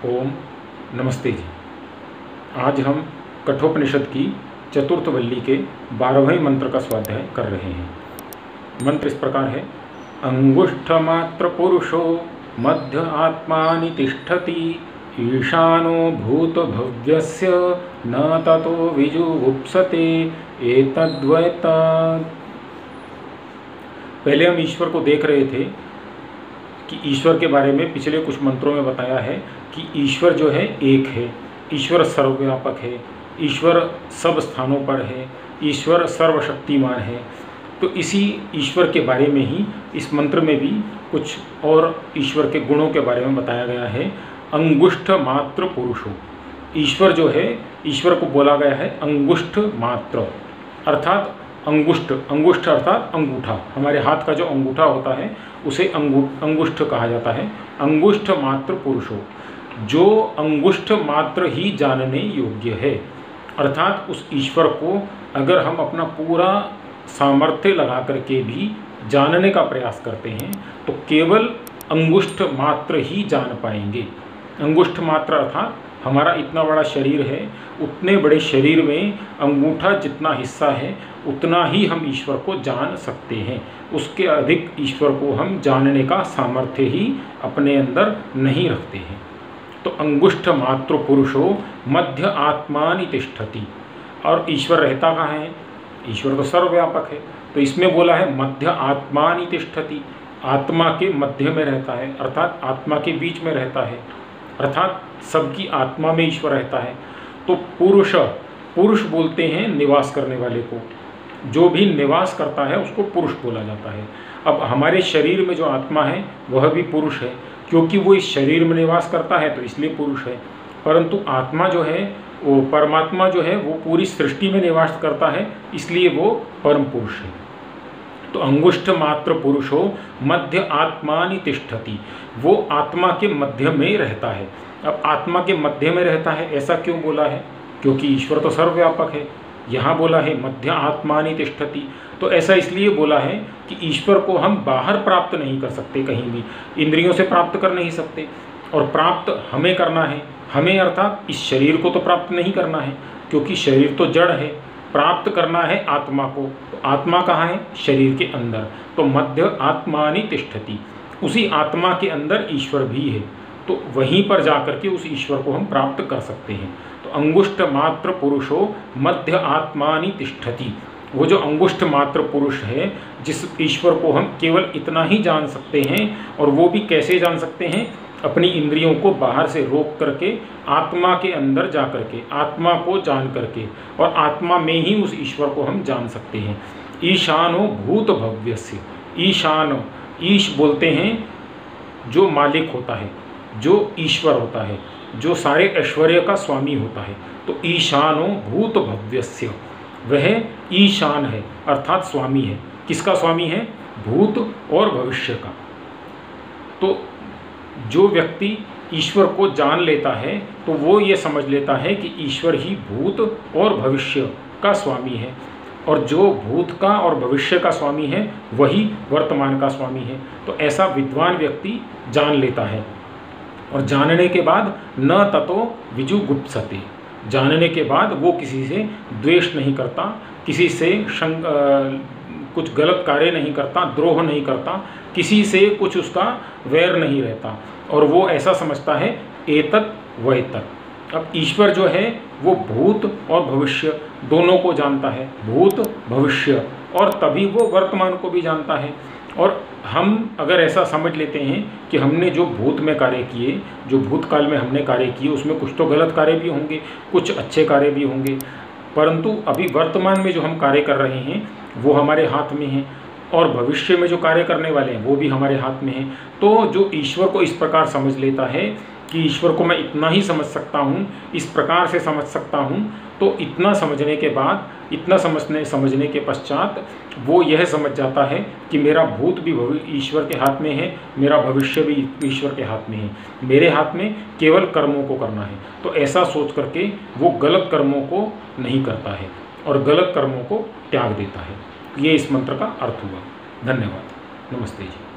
ओम नमस्ते जी। आज हम कठोपनिषद की चतुर्थ वल्ली के 12वें मंत्र का स्वाध्याय कर रहे हैं। मंत्र इस प्रकार है। अंगुष्ठमात्र पुरुषो मध्य आत्मानि तिष्ठति ईशानो भूतभव्यस्य न ततो विजुगुप्सते एतद्वैतात्। पहले हम ईश्वर को देख रहे थे कि ईश्वर के बारे में पिछले कुछ मंत्रों में बताया है कि ईश्वर जो है एक है, ईश्वर सर्वव्यापक है, ईश्वर सब स्थानों पर है, ईश्वर सर्वशक्तिमान है। तो इसी ईश्वर के बारे में ही इस मंत्र में भी कुछ और ईश्वर के गुणों के बारे में बताया गया है। अंगुष्ठ मात्र पुरुषो, ईश्वर जो है, ईश्वर को बोला गया है अंगुष्ठ मात्र, अर्थात अंगुष्ठ, अंगुष्ठ अर्थात अंगूठा, हमारे हाथ का जो अंगूठा होता है उसे अंगुष्ठ कहा जाता है। अंगुष्ठ मात्र पुरुषो, जो अंगुष्ठ मात्र ही जानने योग्य है, अर्थात उस ईश्वर को अगर हम अपना पूरा सामर्थ्य लगा करके भी जानने का प्रयास करते हैं तो केवल अंगुष्ठ मात्र ही जान पाएंगे। अंगुष्ठ मात्र अर्थात हमारा इतना बड़ा शरीर है, उतने बड़े शरीर में अंगूठा जितना हिस्सा है उतना ही हम ईश्वर को जान सकते हैं। उसके अधिक ईश्वर को हम जानने का सामर्थ्य ही अपने अंदर नहीं रखते हैं। तो अंगुष्ठ मात्र पुरुषो मध्य आत्मानि तिष्ठति, और ईश्वर रहता कहाँ है? ईश्वर तो सर्वव्यापक है, तो इसमें बोला है मध्य आत्मानि तिष्ठति, आत्मा के मध्य में रहता है, अर्थात आत्मा के बीच में रहता है, अर्थात सबकी आत्मा में ईश्वर रहता है। तो पुरुष, पुरुष बोलते हैं निवास करने वाले को, जो भी निवास करता है उसको पुरुष बोला जाता है। अब हमारे शरीर में जो आत्मा है वह भी पुरुष है, क्योंकि वो इस शरीर में निवास करता है तो इसलिए पुरुष है। परंतु आत्मा जो है, वो परमात्मा जो है, वो पूरी सृष्टि में निवास करता है, इसलिए वो परम पुरुष है। तो अंगुष्ठ मात्र पुरुषो मध्य आत्मानि तिष्ठति, वो आत्मा के मध्य में रहता है। अब आत्मा के मध्य में रहता है ऐसा क्यों बोला है? क्योंकि ईश्वर तो सर्वव्यापक है। यहाँ बोला है मध्य आत्मानि तिष्ठति, तो ऐसा इसलिए बोला है कि ईश्वर को हम बाहर प्राप्त नहीं कर सकते, कहीं भी इंद्रियों से प्राप्त कर नहीं सकते, और प्राप्त हमें करना है। हमें अर्थात इस शरीर को तो प्राप्त नहीं करना है, क्योंकि शरीर तो जड़ है। प्राप्त करना है आत्मा को, तो आत्मा कहाँ है? शरीर के अंदर। तो मध्य आत्मानि तिष्ठति, उसी आत्मा के अंदर ईश्वर भी है, तो वहीं पर जाकर के उस ईश्वर को हम प्राप्त कर सकते हैं। तो अंगुष्ठ मात्र पुरुषो मध्य आत्मानि तिष्ठति, वो जो अंगुष्ठ मात्र पुरुष है, जिस ईश्वर को हम केवल इतना ही जान सकते हैं, और वो भी कैसे जान सकते हैं? अपनी इंद्रियों को बाहर से रोक करके आत्मा के अंदर जा करके, आत्मा को जान करके, और आत्मा में ही उस ईश्वर को हम जान सकते हैं। ईशानो भूत भव्यस्य, ईशान, ईश बोलते हैं जो मालिक होता है, जो ईश्वर होता है, जो सारे ऐश्वर्य का स्वामी होता है। तो ईशानो भूत भव्यस्य, वह ईशान है अर्थात स्वामी है। किसका स्वामी है? भूत और भविष्य का। तो जो व्यक्ति ईश्वर को जान लेता है तो वो ये समझ लेता है कि ईश्वर ही भूत और भविष्य का स्वामी है, और जो भूत का और भविष्य का स्वामी है वही वर्तमान का स्वामी है। तो ऐसा विद्वान व्यक्ति जान लेता है, और जानने के बाद न ततो विजुगुप्सते, जानने के बाद वो किसी से द्वेष नहीं करता, किसी से कुछ गलत कार्य नहीं करता, द्रोह नहीं करता, किसी से कुछ उसका वैर नहीं रहता, और वो ऐसा समझता है एतत् वैतत्। अब ईश्वर जो है वो भूत और भविष्य दोनों को जानता है, भूत भविष्य, और तभी वो वर्तमान को भी जानता है। और हम अगर ऐसा समझ लेते हैं कि हमने जो भूत में कार्य किए, जो भूतकाल में हमने कार्य किए, उसमें कुछ तो गलत कार्य भी होंगे, कुछ अच्छे कार्य भी होंगे, परंतु अभी वर्तमान में जो हम कार्य कर रहे हैं वो हमारे हाथ में है, और भविष्य में जो कार्य करने वाले हैं वो भी हमारे हाथ में है। तो जो ईश्वर को इस प्रकार समझ लेता है कि ईश्वर को मैं इतना ही समझ सकता हूँ, इस प्रकार से समझ सकता हूँ, तो इतना समझने के बाद, इतना समझने के पश्चात वो यह समझ जाता है कि मेरा भूत भी ईश्वर के हाथ में है, मेरा भविष्य भी ईश्वर के हाथ में है, मेरे हाथ में केवल कर्मों को करना है। तो ऐसा सोच करके वो गलत कर्मों को नहीं करता है और गलत कर्मों को त्याग देता है। ये इस मंत्र का अर्थ हुआ। धन्यवाद। नमस्ते जी।